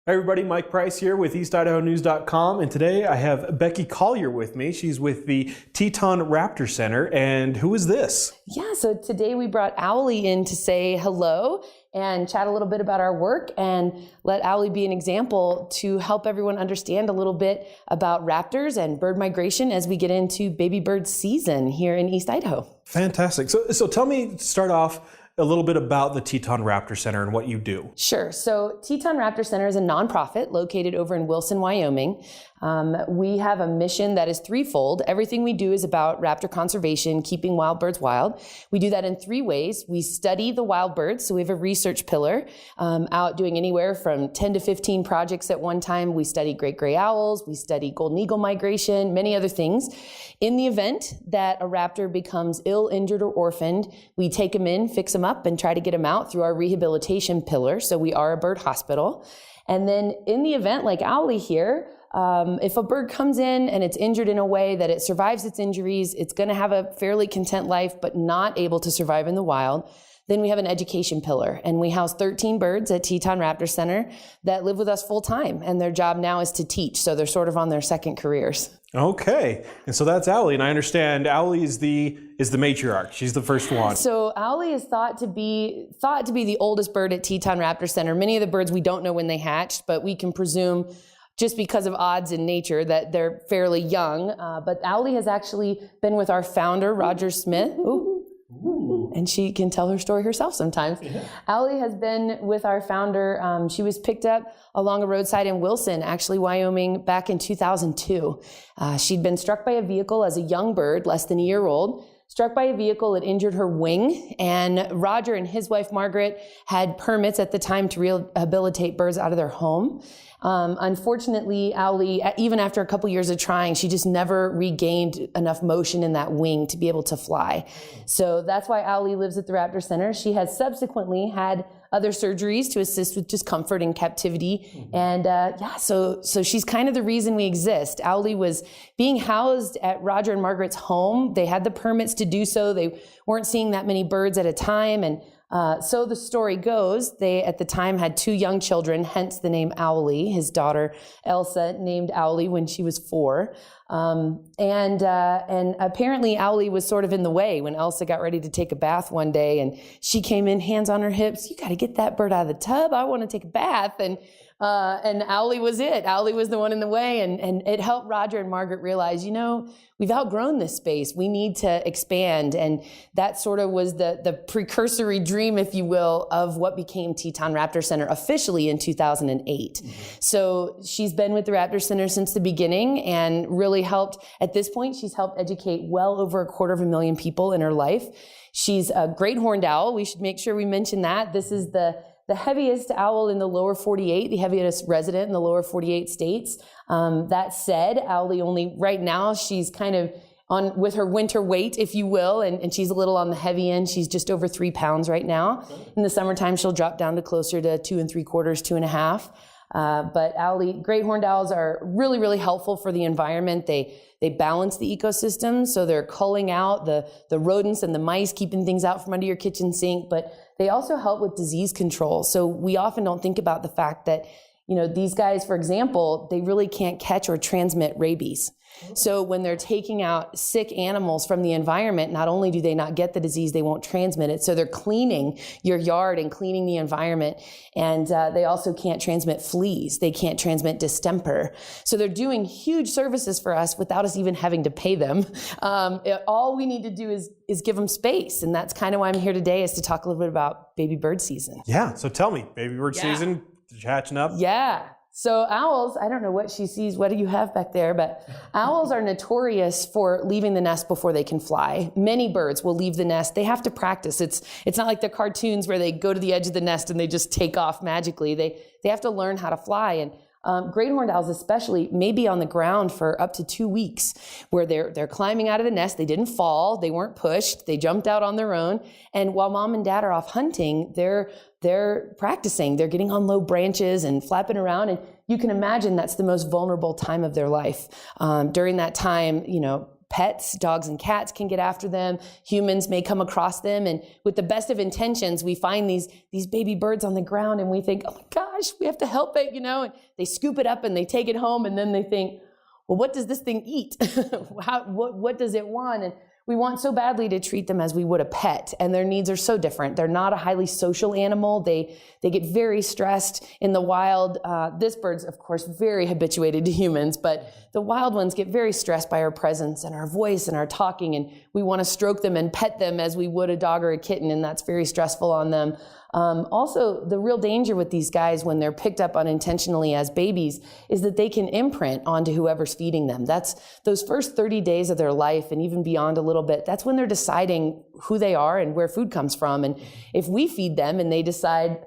Hey everybody, Mike Price here with EastIdahoNews.com, and today I have Becky Collier with me. She's with the Teton Raptor Center, and who is this? Yeah, so today we brought Owly in to say hello and chat a little bit about our work and let Owly be an example to help everyone understand a little bit about raptors and bird migration as we get into baby bird season here in East Idaho. Fantastic. So tell me, start off, a little bit about the Teton Raptor Center and what you do. Sure. So Teton Raptor Center is a nonprofit located over in Wilson, Wyoming. We have a mission that is threefold. Everything we do is about raptor conservation, keeping wild birds wild. We do that in three ways. We study the wild birds, so we have a research pillar out doing anywhere from 10 to 15 projects at one time. We study great gray owls, we study golden eagle migration, many other things. In the event that a raptor becomes ill, injured, or orphaned, we take them in, fix them up, and try to get them out through our rehabilitation pillar. So we are a bird hospital. And then in the event like Owly here, if a bird comes in and it's injured in a way that it survives its injuries, it's going to have a fairly content life, but not able to survive in the wild, then we have an education pillar. And we house 13 birds at Teton Raptor Center that live with us full time. And their job now is to teach. So they're sort of on their second careers. Okay. And so that's Owly. And I understand Owly is the matriarch. She's the first one. So Owly is thought to be the oldest bird at Teton Raptor Center. Many of the birds we don't know when they hatched, but we can presume just because of odds in nature that they're fairly young. But Owly has actually been with our founder, Roger Smith. And she can tell her story herself sometimes. Yeah. Owly has been with our founder. She was picked up along a roadside in Wilson, actually Wyoming, back in 2002. She'd been struck by a vehicle as a young bird, less than a year old. Struck by a vehicle, it injured her wing, and Roger and his wife Margaret had permits at the time to rehabilitate birds out of their home. Unfortunately, Owly, even after a couple years of trying, she just never regained enough motion in that wing to be able to fly. So that's why Owly lives at the Raptor Center. She has subsequently had other surgeries to assist with just comfort in captivity. And so she's kind of the reason we exist. Owly was being housed at Roger and Margaret's home. They had the permits to do so. They weren't seeing that many birds at a time. And so the story goes, they at the time had 2 young children, hence the name Owly. His daughter Elsa named Owly when she was 4. And apparently Owly was sort of in the way when Elsa got ready to take a bath one day, and she came in, hands on her hips. You got to get that bird out of the tub. I want to take a bath. And Owly was it. Owly was the one in the way. And it helped Roger and Margaret realize, we've outgrown this space. We need to expand. And that sort of was the precursory dream, if you will, of what became Teton Raptor Center officially in 2008. Mm-hmm. So she's been with the Raptor Center since the beginning and really helped. At this point, she's helped educate well over 250,000 people in her life. She's a great horned owl. We should make sure we mention that. This is the heaviest owl in the lower 48, the heaviest resident in the lower 48 states. That said, Owly only, right now, she's kind of on with her winter weight, if you will, and she's a little on the heavy end. She's just over 3 pounds right now. In the summertime, she'll drop down to closer to 2 3/4, 2.5. But Owly, great horned owls are really, really helpful for the environment. They balance the ecosystem, so they're culling out the rodents and the mice, keeping things out from under your kitchen sink, but they also help with disease control. So we often don't think about the fact that, these guys, for example, they really can't catch or transmit rabies. So when they're taking out sick animals from the environment, not only do they not get the disease, they won't transmit it. So they're cleaning your yard and cleaning the environment. And they also can't transmit fleas. They can't transmit distemper. So they're doing huge services for us without us even having to pay them. All we need to do is give them space. And that's kind of why I'm here today, is to talk a little bit about baby bird season. Yeah. So tell me, baby bird season, hatching up? Yeah. So owls, I don't know what she sees, what do you have back there, but owls are notorious for leaving the nest before they can fly. Many birds will leave the nest. They have to practice. It's not like the cartoons where they go to the edge of the nest and they just take off magically. They have to learn how to fly. And great horned owls especially may be on the ground for up to 2 weeks, where they're climbing out of the nest. They didn't fall. They weren't pushed. They jumped out on their own. And while mom and dad are off hunting, they're practicing. They're getting on low branches and flapping around. And you can imagine that's the most vulnerable time of their life. During that time, pets, dogs and cats can get after them. Humans may come across them. And with the best of intentions, we find these baby birds on the ground and we think, oh my gosh, we have to help it, and they scoop it up and they take it home. And then they think, well, what does this thing eat? What does it want? And we want so badly to treat them as we would a pet, and their needs are so different. They're not a highly social animal. They get very stressed in the wild. This bird's, of course, very habituated to humans, but the wild ones get very stressed by our presence and our voice and our talking, and we want to stroke them and pet them as we would a dog or a kitten, and that's very stressful on them. Also, the real danger with these guys when they're picked up unintentionally as babies is that they can imprint onto whoever's feeding them. That's those first 30 days of their life and even beyond a little bit. That's when they're deciding who they are and where food comes from. And if we feed them and they decide,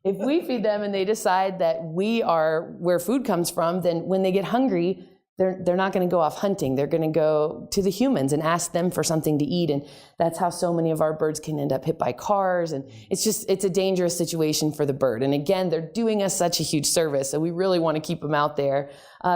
if we feed them and they decide that we are where food comes from, then when they get hungry, they're not going to go off hunting. They're going to go to the humans and ask them for something to eat. And that's how so many of our birds can end up hit by cars. And it's a dangerous situation for the bird. And again, they're doing us such a huge service. So we really want to keep them out there.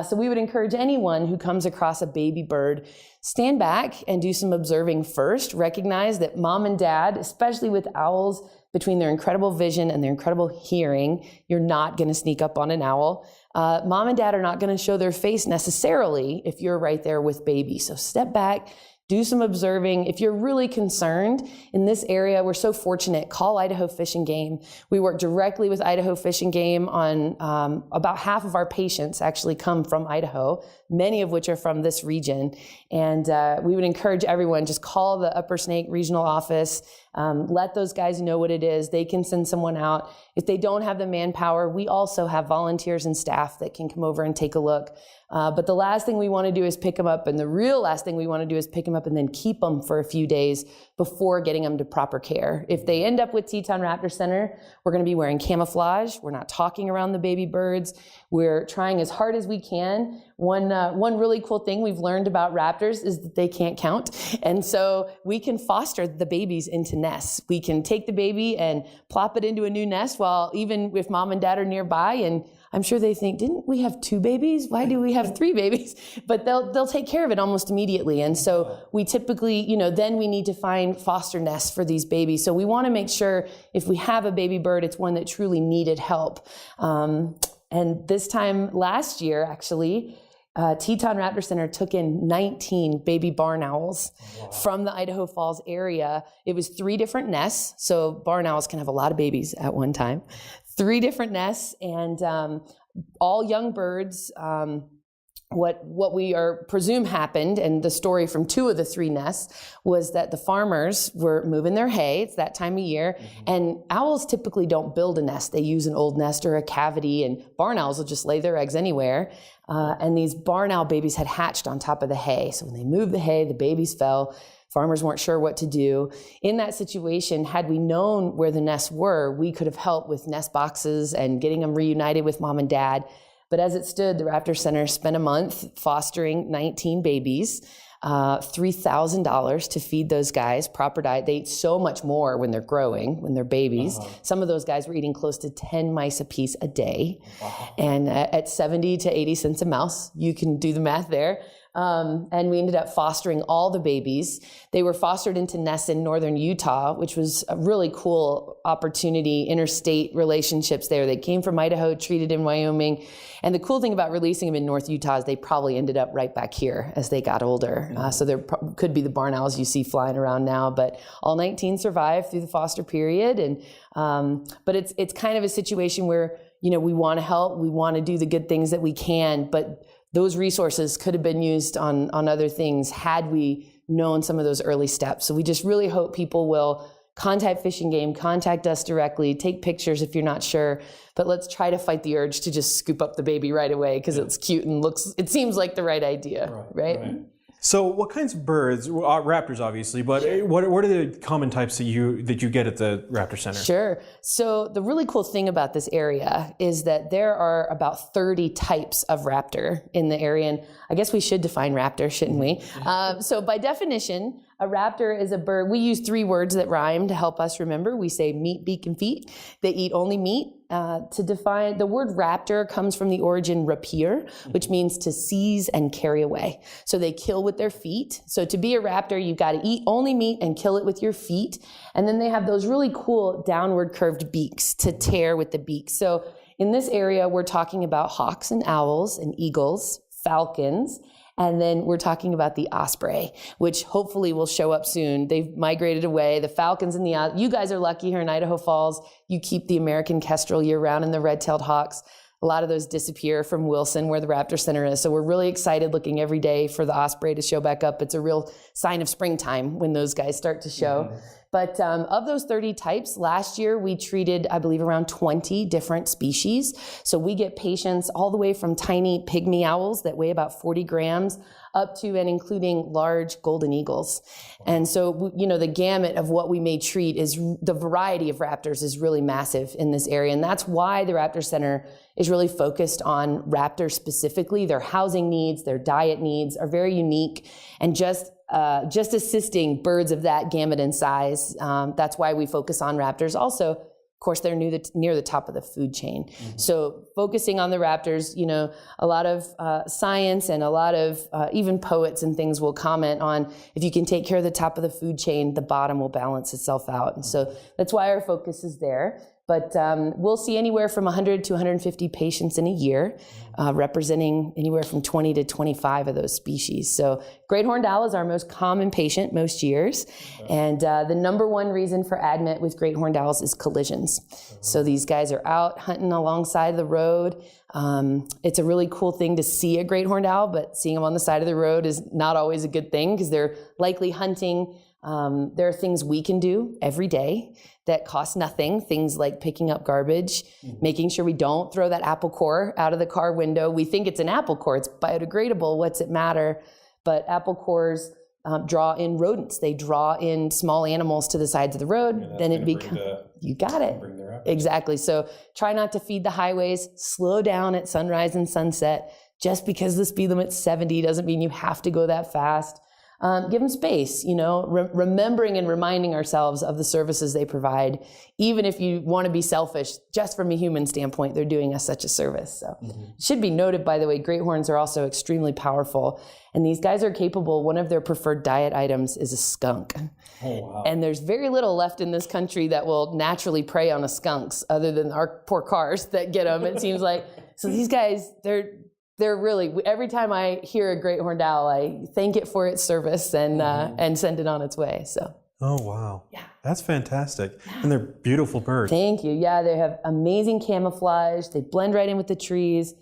So we would encourage anyone who comes across a baby bird, stand back and do some observing first. Recognize that mom and dad, especially with owls, between their incredible vision and their incredible hearing, you're not going to sneak up on an owl. Mom and dad are not going to show their face necessarily if you're right there with baby. So step back, do some observing. If you're really concerned in this area, we're so fortunate. Call Idaho Fish and Game. We work directly with Idaho Fish and Game on about half of our patients actually come from Idaho, many of which are from this region. And we would encourage everyone, just call the Upper Snake Regional Office. Let those guys know what it is. They can send someone out. If they don't have the manpower, we also have volunteers and staff that can come over and take a look. But the last thing we want to do is pick them up, and the real last thing we want to do is pick them up and then keep them for a few days before getting them to proper care. If they end up with Teton Raptor Center, we're going to be wearing camouflage. We're not talking around the baby birds. We're trying as hard as we can. One really cool thing we've learned about raptors is that they can't count. And so we can foster the babies into nests. We can take the baby and plop it into a new nest while even if mom and dad are nearby, and I'm sure they think, didn't we have 2 babies? Why do we have 3 babies? But they'll take care of it almost immediately. And so we typically, then we need to find foster nests for these babies. So we want to make sure if we have a baby bird, it's one that truly needed help. And this time last year, actually, Teton Raptor Center took in 19 baby barn owls from the Idaho Falls area. It was 3 different nests. So barn owls can have a lot of babies at one time. 3 different nests, and all young birds. What we presume happened, and the story from 2 of the 3 nests, was that the farmers were moving their hay. It's that time of year, and owls typically don't build a nest. They use an old nest or a cavity, and barn owls will just lay their eggs anywhere. And these barn owl babies had hatched on top of the hay. So when they moved the hay, the babies fell. Farmers weren't sure what to do. In that situation, had we known where the nests were, we could have helped with nest boxes and getting them reunited with mom and dad. But as it stood, the Raptor Center spent a month fostering 19 babies, $3,000 to feed those guys proper diet. They eat so much more when they're growing, when they're babies. Some of those guys were eating close to 10 mice apiece a day. And at 70 to 80 cents a mouse, you can do the math there. And we ended up fostering all the babies. They were fostered into nests in northern Utah, which was a really cool opportunity, interstate relationships there. They came from Idaho, treated in Wyoming. And the cool thing about releasing them in North Utah is they probably ended up right back here as they got older. So there could be the barn owls you see flying around now, but all 19 survived through the foster period. And but it's kind of a situation where, we want to help, we want to do the good things that we can, but those resources could have been used on other things had we known some of those early steps. So we just really hope people will contact Fish and Game, contact us directly, take pictures if you're not sure, but let's try to fight the urge to just scoop up the baby right away because it's cute and it seems like the right idea, right? So what kinds of birds, raptors obviously, but what are the common types that you get at the Raptor Center? Sure. So the really cool thing about this area is that there are about 30 types of raptor in the area. And I guess we should define raptor, shouldn't we? So by definition, A raptor is a bird. We use 3 words that rhyme to help us remember. We say meat, beak, and feet. They eat only meat. To define, the word raptor comes from the origin rapier, which means to seize and carry away. So they kill with their feet. So to be a raptor, you've got to eat only meat and kill it with your feet. And then they have those really cool downward curved beaks to tear with the beak. So in this area, we're talking about hawks and owls and eagles, falcons. And then we're talking about the osprey, which hopefully will show up soon. They've migrated away. The falcons and you guys are lucky here in Idaho Falls. You keep the American kestrel year round and the red-tailed hawks. A lot of those disappear from Wilson, where the Raptor Center is. So we're really excited looking every day for the osprey to show back up. It's a real sign of springtime when those guys start to show. But of those 30 types, last year we treated, I believe, around 20 different species. So we get patients all the way from tiny pygmy owls that weigh about 40 grams up to and including large golden eagles. And so, the gamut of what we may treat is the variety of raptors is really massive in this area. And that's why the Raptor Center is really focused on raptors specifically. Their housing needs, their diet needs are very unique, and just assisting birds of that gamut and size. That's why we focus on raptors. Also, of course, they're near the top of the food chain. So focusing on the raptors, a lot of science and a lot of even poets and things will comment on, if you can take care of the top of the food chain, the bottom will balance itself out. And so that's why our focus is there. But we'll see anywhere from 100 to 150 patients in a year, representing anywhere from 20 to 25 of those species. So great horned owl is our most common patient most years. And the number one reason for admit with great horned owls is collisions. So these guys are out hunting alongside the road. It's a really cool thing to see a great horned owl, but seeing them on the side of the road is not always a good thing because they're likely hunting. There are things we can do every day that cost nothing, things like picking up garbage, making sure we don't throw that apple core out of the car window. We think it's an apple core, it's biodegradable, what's it matter? But apple cores draw in rodents. They draw in small animals to the sides of the road. Then it becomes, you got it. Exactly. So try not to feed the highways, slow down at sunrise and sunset. Just because the speed limit's 70 doesn't mean you have to go that fast. Give them space, remembering and reminding ourselves of the services they provide. Even if you want to be selfish, just from a human standpoint, they're doing us such a service. So it should be noted, by the way, great horns are also extremely powerful. And these guys are capable. One of their preferred diet items is a skunk. Oh, wow. And there's very little left in this country that will naturally prey on skunks other than our poor cars that get them, it seems like. So these guys, they're really, every time I hear a great horned owl, I thank it for its service and send it on its way. So. Oh, wow. Yeah. That's fantastic. Yeah. And they're beautiful birds. Thank you. Yeah, they have amazing camouflage. They blend right in with the trees.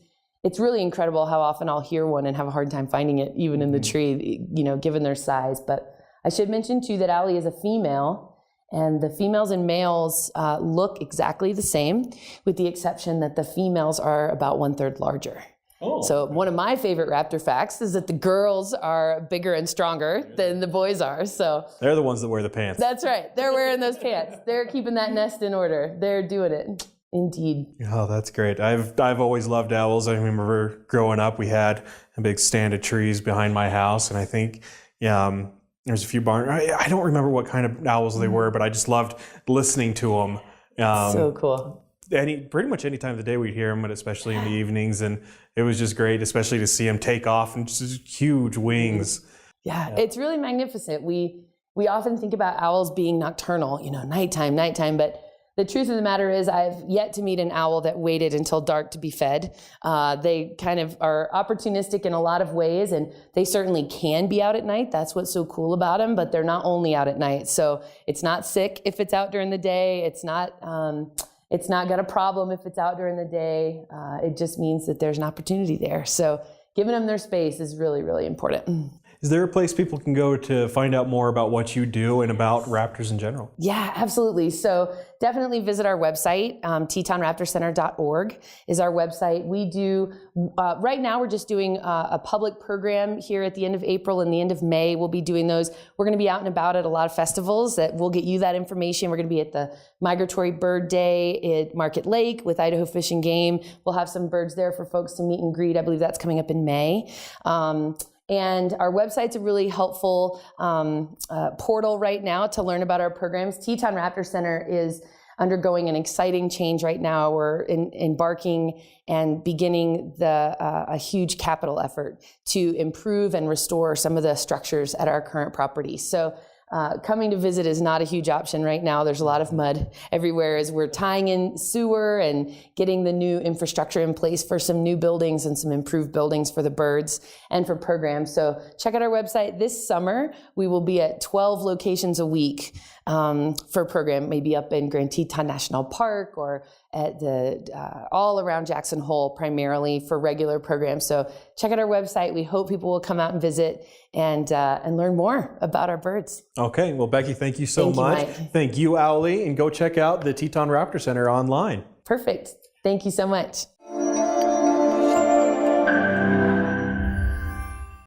It's really incredible how often I'll hear one and have a hard time finding it, even in the tree, given their size. But I should mention, too, that Owly is a female. And the females and males look exactly the same, with the exception that the females are about 1/3 larger. Oh, so one of my favorite raptor facts is that the girls are bigger and stronger than the boys are. So they're the ones that wear the pants. That's right. They're wearing those pants. They're keeping that nest in order. They're doing it. Indeed. Oh, that's great. I've always loved owls. I remember growing up, we had a big stand of trees behind my house, and I think there's a few barn. I don't remember what kind of owls they were, but I just loved listening to them. So cool. Pretty much any time of the day we'd hear them, but especially in the evenings, and it was just great, especially to see them take off and just huge wings. Yeah, it's really magnificent. We often think about owls being nocturnal, nighttime, but the truth of the matter is I've yet to meet an owl that waited until dark to be fed. They kind of are opportunistic in a lot of ways, and they certainly can be out at night. That's what's so cool about them, but they're not only out at night. So it's not sick if it's out during the day. It's not got a problem if it's out during the day. It just means that there's an opportunity there. So giving them their space is really, really important. Is there a place people can go to find out more about what you do and about raptors in general? Yeah, absolutely. So definitely visit our website. TetonRaptorCenter.org is our website. We do, right now we're just doing a public program here at the end of April and the end of May. We'll be doing those. We're going to be out and about at a lot of festivals that will get you that information. We're going to be at the Migratory Bird Day at Market Lake with Idaho Fish and Game. We'll have some birds there for folks to meet and greet. I believe that's coming up in May. And our website's a really helpful portal right now to learn about our programs. Teton Raptor Center is undergoing an exciting change right now. We're embarking and beginning a huge capital effort to improve and restore some of the structures at our current property. So coming to visit is not a huge option right now. There's a lot of mud everywhere as we're tying in sewer and getting the new infrastructure in place for some new buildings and some improved buildings for the birds and for programs. So check out our website. This summer, we will be at 12 locations a week for a program, maybe up in Grand Teton National Park or at all around Jackson Hole, primarily for regular programs. So check out our website. We hope people will come out and visit and learn more about our birds. Okay. Well, Becky, thank you so Thank you, much. Mike. Thank you, Owly, and go check out the Teton Raptor Center online. Perfect. Thank you so much.